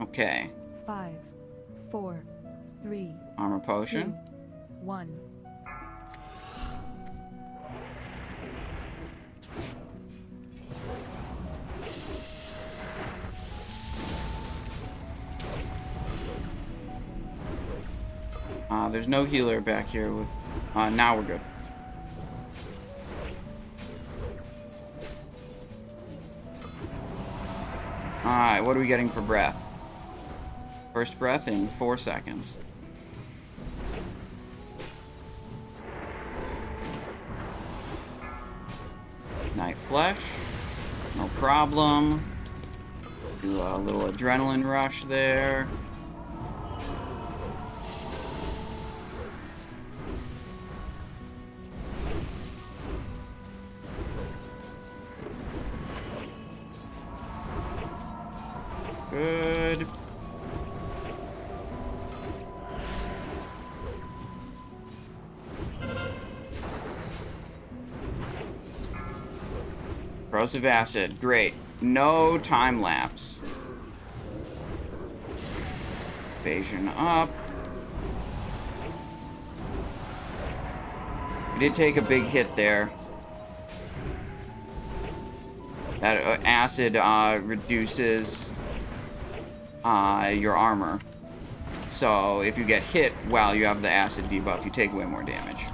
A: Okay.
C: 5, 4, 3,
A: Armor
C: 2,
A: potion.
C: 1.
A: There's no healer back here. Now we're good. Alright, what are we getting for breath? First breath in 4 seconds. Night flesh. No problem. Do a little adrenaline rush there. Good. Corrosive acid. Great. No time lapse. Evasion up. We did take a big hit there. That acid reduces your armor. So if you get hit while you have the acid debuff, you take way more damage.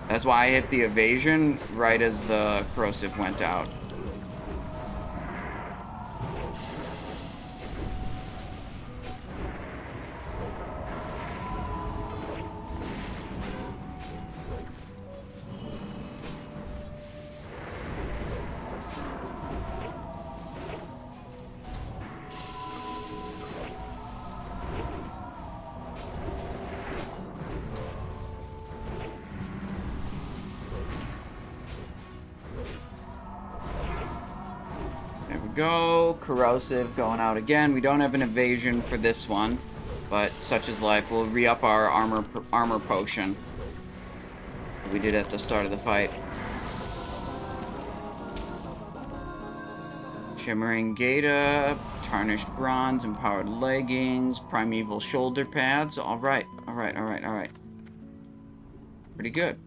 A: That's why I hit the evasion right as the corrosive went out. Go. Corrosive going out again. We don't have an evasion for this one, but such is life. We'll re-up our armor potion. We did at the start of the fight. Shimmering Gata, Tarnished Bronze, Empowered Leggings, Primeval Shoulder Pads. Alright, alright, alright, alright. Pretty good.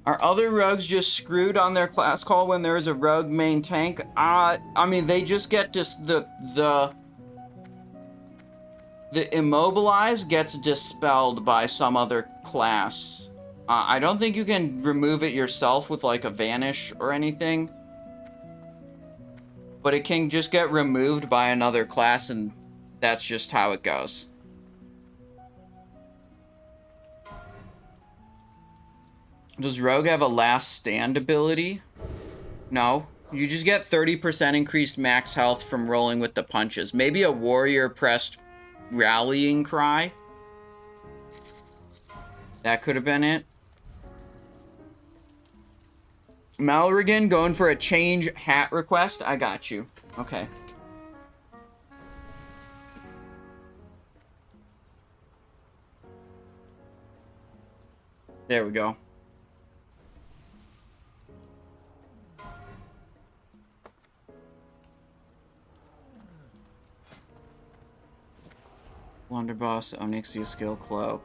A: Are other rogues just screwed on their class call when there is a rogue main tank? I mean, they just get just the immobilize gets dispelled by some other class. I don't think you can remove it yourself with like a vanish or anything, but it can just get removed by another class, and that's just how it goes. Does Rogue have a last stand ability? No. You just get 30% increased max health from rolling with the punches. Maybe a warrior pressed rallying cry. That could have been it. Malrigan going for a change hat request? I got you. Okay. There we go. Blunderbuss, Onyxia Skill Cloak.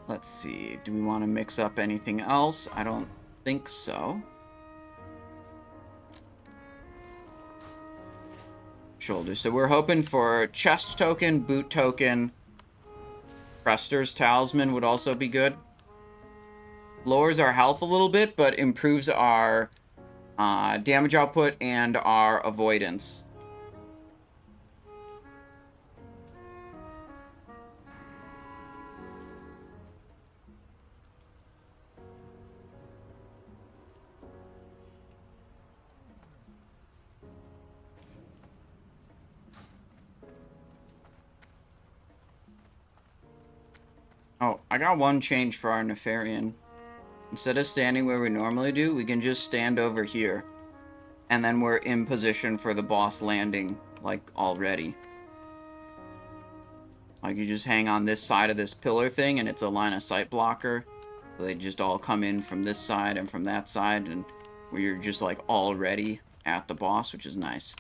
A: Let's see. Do we want to mix up anything else? I don't think so. Shoulder. So we're hoping for chest token, boot token. Prester's Talisman would also be good. Lowers our health a little bit, but improves our damage output and our avoidance. Oh, I got one change for our Nefarian. Instead of standing where we normally do, we can just stand over here. And then we're in position for the boss landing, like, already. Like, you just hang on this side of this pillar thing, and it's a line of sight blocker. So they just all come in from this side and from that side, and where you're just like already at the boss, which is nice.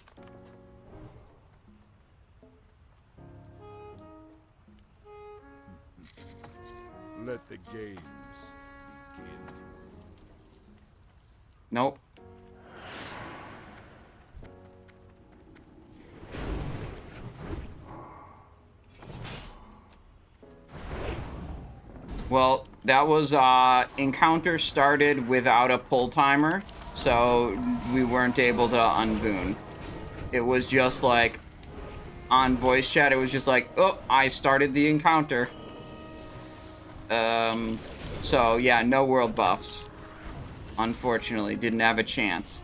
D: Let the games begin.
A: Nope. Well, that was encounter started without a pull timer, so we weren't able to unboon. It was just like on voice chat, it was just like, oh, I started the encounter. So yeah, no world buffs. Unfortunately, didn't have a chance.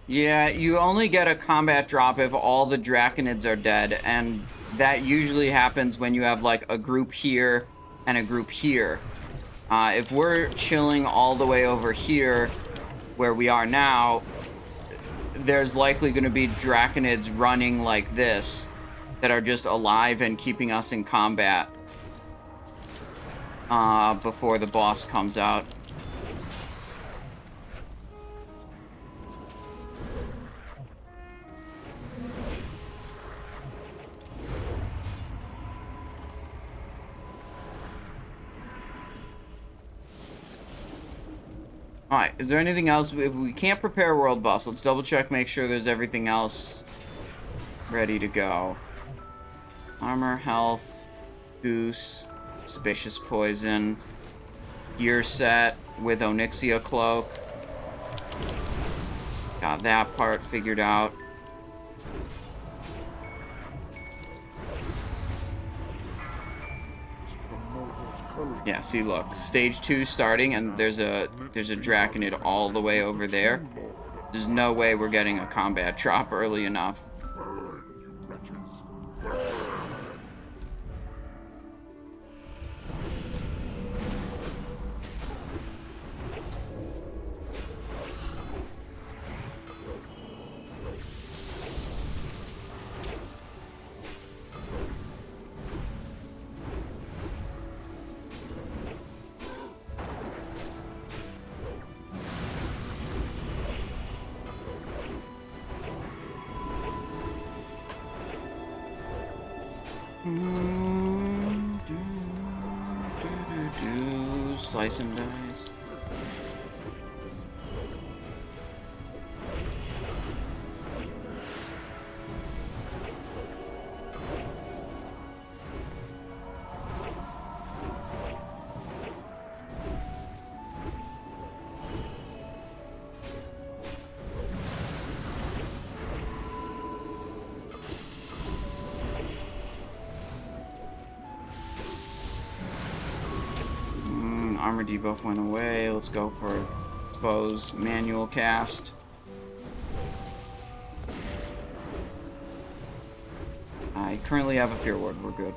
A: Yeah, you only get a combat drop if all the Draconids are dead, and that usually happens when you have like a group here and a group here. If we're chilling all the way over here, where we are now, there's likely going to be Draconids running like this that are just alive and keeping us in combat before the boss comes out. Alright, is there anything else? If we can't prepare world buffs, let's double check, make sure there's everything else ready to go. Armor, health, goose, suspicious poison, gear set with Onyxia cloak. Got that part figured out. Yeah, see, look, stage 2 starting, and there's a Draconid all the way over there. There's no way we're getting a combat drop early enough. Slice and dice. Armor debuff went away. Let's go for expose manual cast. I currently have a fear ward. We're good.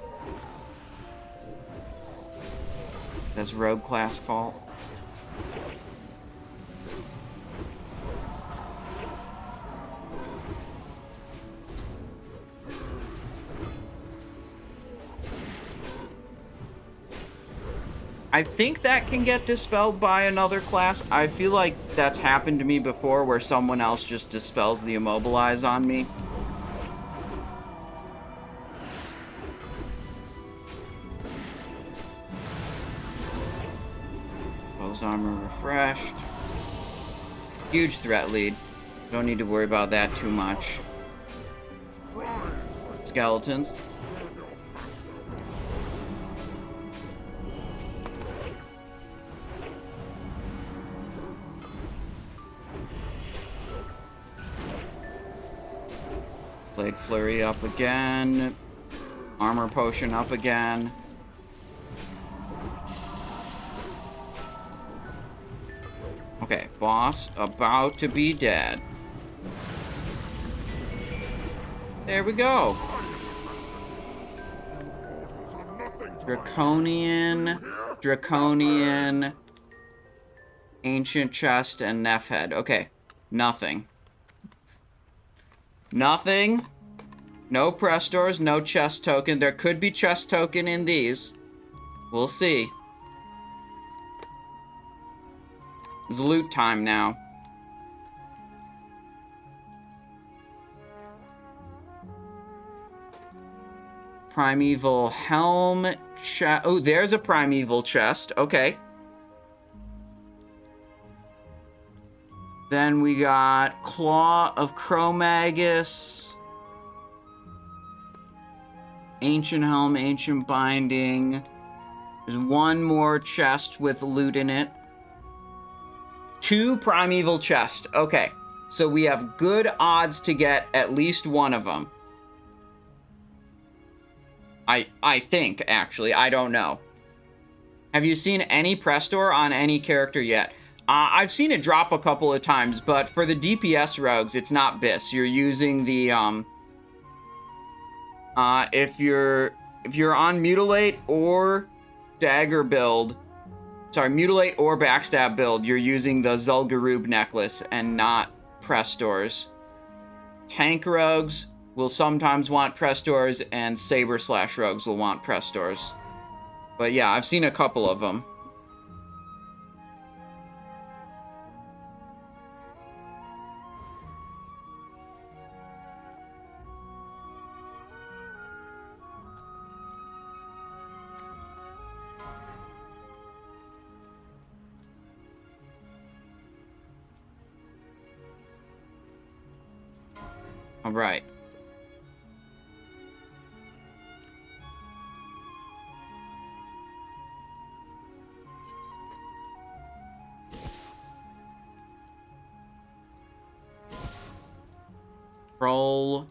A: That's rogue class fault. I think that can get dispelled by another class. I feel like that's happened to me before where someone else just dispels the immobilize on me. Pose armor refreshed. Huge threat lead. Don't need to worry about that too much. Skeletons. Plague Flurry up again. Armor Potion up again. Okay, boss about to be dead. There we go. Draconian. Draconian. Ancient chest and Nef head. Okay. Nothing. Nothing. No press doors, no chest token. There could be chest token in these. We'll see. It's loot time now. Primeval helm chest. Oh, there's a primeval chest. Okay. Then we got Claw of Chromaggus. Ancient helm, ancient binding. There's one more chest with loot in it. 2 primeval chests. Okay. So we have good odds to get at least one of them. I think, actually. I don't know. Have you seen any press door on any character yet? I've seen it drop a couple of times, but for the DPS rogues, it's not BIS. You're using the, if you're on Mutilate or Dagger build, sorry, Mutilate or Backstab build, you're using the Zul'Gurub necklace and not press doors. Tank rogues will sometimes want press doors, and Saber slash rogues will want press doors. But yeah, I've seen a couple of them. All right. Roll,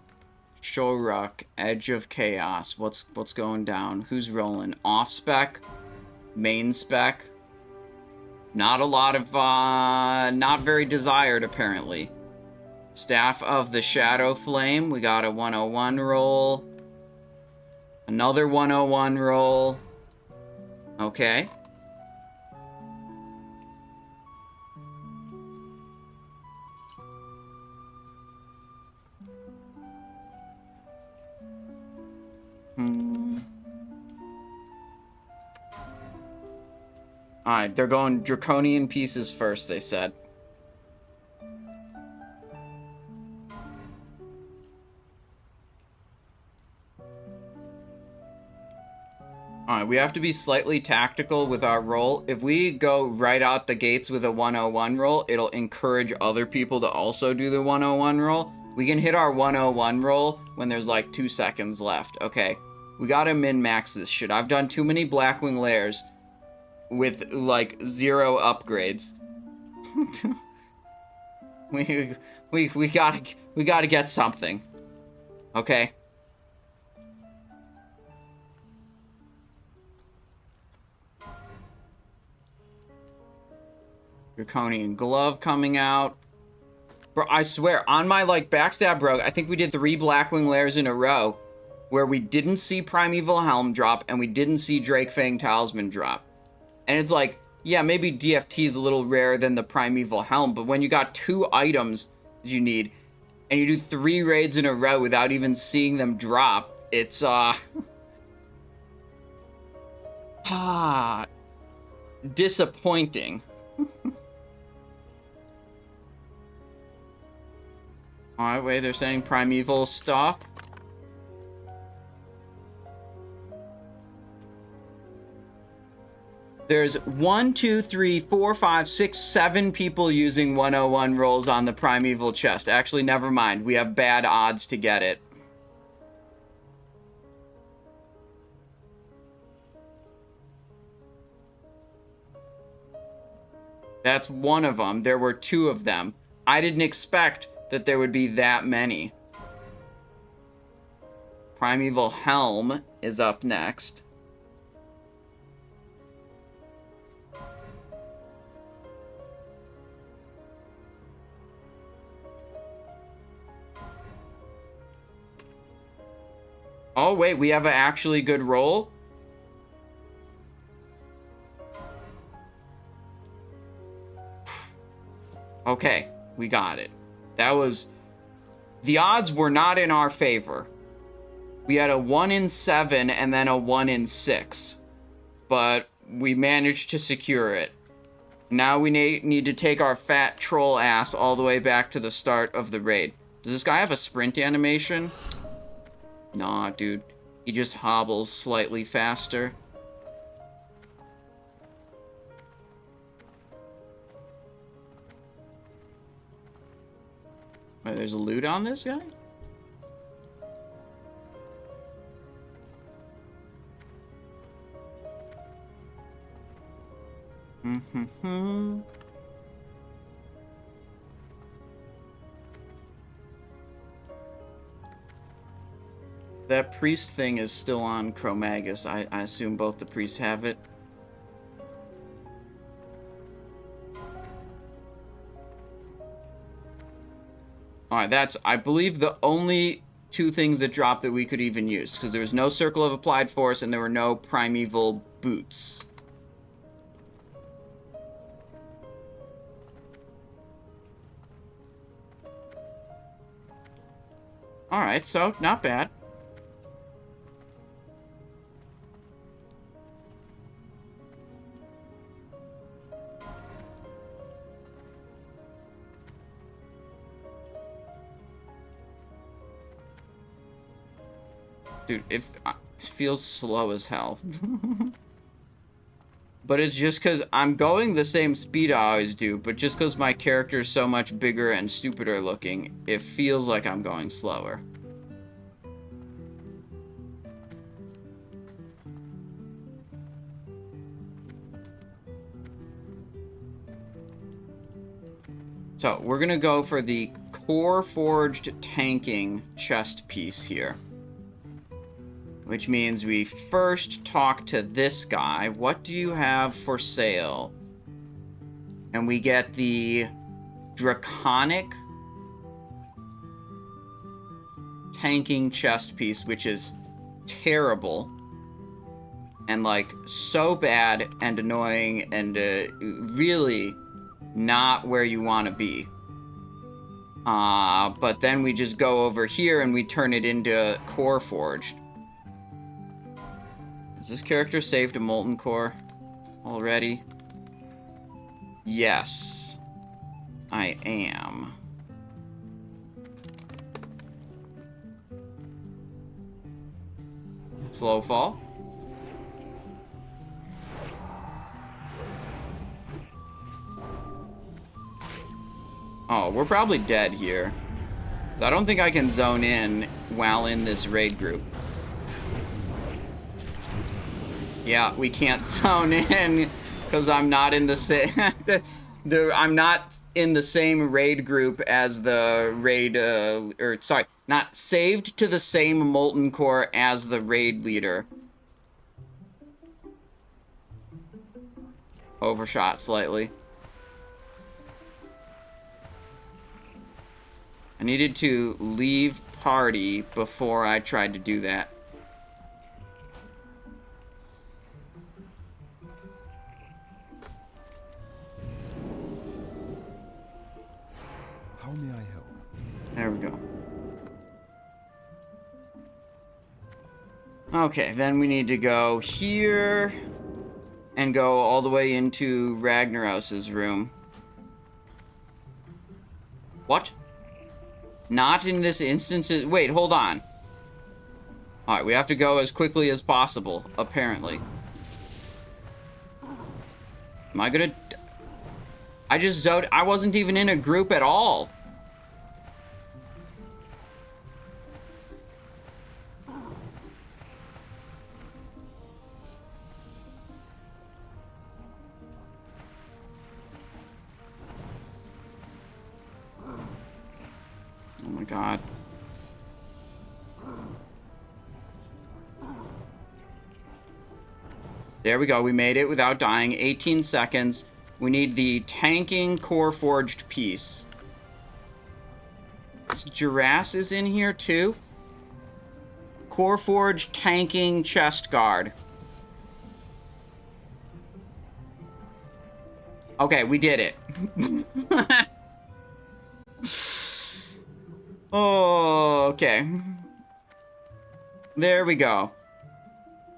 A: Shoruk, Edge of Chaos. What's going down? Who's rolling? Off spec, main spec. Not a lot of not very desired apparently. Staff of the Shadow Flame. We got a 101 roll. Another 101 roll. Okay. Alright, they're going Draconian pieces first, they said. Alright, we have to be slightly tactical with our roll. If we go right out the gates with a 101 roll, it'll encourage other people to also do the 101 roll. We can hit our 101 roll when there's like 2 seconds left. Okay, we gotta min-max this shit. I've done too many Blackwing Lairs with like 0 upgrades. we gotta get something. Okay. Draconian Glove coming out. Bro, I swear, on my, like, Backstab rogue, I think we did 3 Blackwing Lairs in a row where we didn't see Primeval Helm drop and we didn't see Drakefang Talisman drop. And it's like, yeah, maybe DFT is a little rarer than the Primeval Helm, but when you got 2 items that you need and you do 3 raids in a row without even seeing them drop, it's, disappointing. Alright, wait, they're saying primeval stuff. There's 1, 2, 3, 4, 5, 6, 7 people using 101 rolls on the primeval chest. Actually, never mind. We have bad odds to get it. That's one of them. There were 2 of them. I didn't expect that there would be that many. Primeval Helm is up next. Oh, wait, we have an actually good roll? Okay, we got it. That was... The odds were not in our favor. We had a 1 in 7 and then a 1 in 6. But we managed to secure it. Now we need to take our fat troll ass all the way back to the start of the raid. Does this guy have a sprint animation? Nah, dude. He just hobbles slightly faster. Wait, there's a loot on this guy? That priest thing is still on Chromaggus. I assume both the priests have it. Alright, that's, I believe, the only 2 things that dropped that we could even use. Because there was no Circle of Applied Force and there were no Primeval Boots. Alright, so, not bad. Dude, it feels slow as hell. But it's just because I'm going the same speed I always do, but just because my character is so much bigger and stupider looking, it feels like I'm going slower. So, we're gonna go for the Core Forged Tanking chest piece here. Which means we first talk to this guy. What do you have for sale? And we get the Draconic Tanking chest piece, which is terrible. And, like, so bad and annoying and really not where you want to be. But then we just go over here and we turn it into Core Forged. Is this character saved a Molten Core already? Yes, I am. Slow fall. Oh, we're probably dead here. I don't think I can zone in while in this raid group. Yeah, we can't zone in because I'm not in the same. I'm not in the same raid group as the raid. Or sorry, not saved to the same Molten Core as the raid leader. Overshot slightly. I needed to leave party before I tried to do that.
D: How may I help?
A: There we go. Okay, then we need to go here and go all the way into Ragnaros's room. What? Not in this instance? Wait, hold on. Alright, we have to go as quickly as possible, apparently. Am I gonna... I just zoned... I wasn't even in a group at all. Oh my god. There we go. We made it without dying. 18 seconds. We need the tanking core forged piece. This Girasse is in here too. Core forged tanking chest guard. Okay, we did it. Oh, okay. There we go.